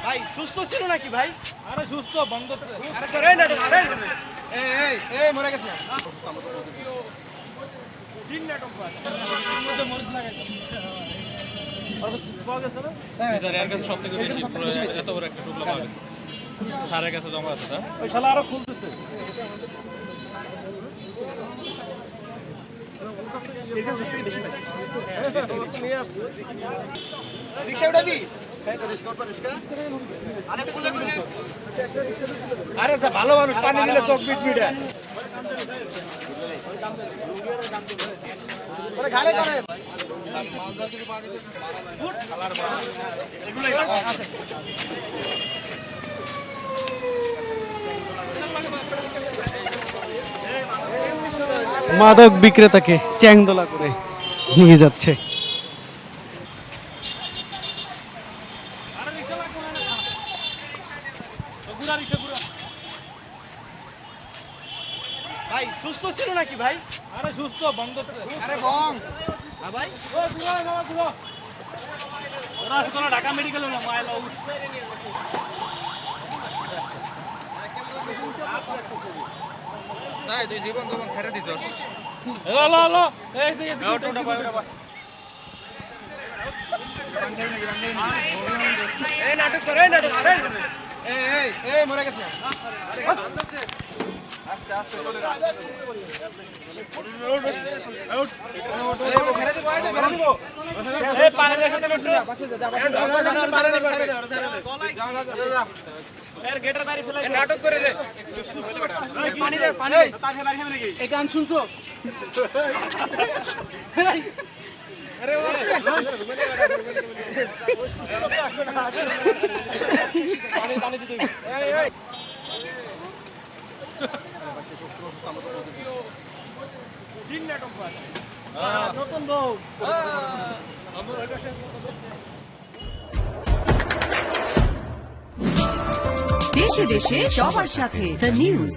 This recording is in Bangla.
ভাই সুস্থ ছিল নাকি ভাই? আরে সুস্থ বন্ধ তো আরে তো রে না এই মরে গেছে না। দিন নাটক ভাই এর মধ্যে মরিচ লাগাই আর কিছু পাওয়া গেছে না স্যার এর কাছে সবথেকে বেশি এত বড় একটা টুকরো পাওয়া গেছে সারের কাছে জমা আছে স্যার ওই শালা আরো খুলতেছে নিয়ে আসছে রিকশা উঠাবি? আরে যা ভালো মানুষ পানি দিলে চোখ মিট মিটে ঘাড়ে করে মাদক বিক্রেতাকে চ্যাংদোলা করে নিয়ে যাচ্ছে। আরে রিকশা লাগবে না গুড়া রিকশা গুড়া ভাই সুস্থ ছিল নাকি ভাই? আরে সুস্থ বন্ধ তো আরে বং হ্যাঁ ভাই ওই গুড়া বাবা গুড়া ওরা আসলে কোনো ঢাকা মেডিকেলে না মাইল আউট তাই তুই জীবন জীবন ছেড়ে দিছস হ্যালো হ্যালো এই দিকে এই নাটক করে এই মরে গেছে না। ছেড়ে দিব এই পানি রেখে দেবে এর গেটের বাইরে ফেলাই নাটক করে রে পানি দে পানি এই গান শুনছো? আরে ও পানি পানি দিতে এই এই দিন নাটক ভাই নতুন বউ দেশে দেশে সবার সাথে দ্য নিউজ।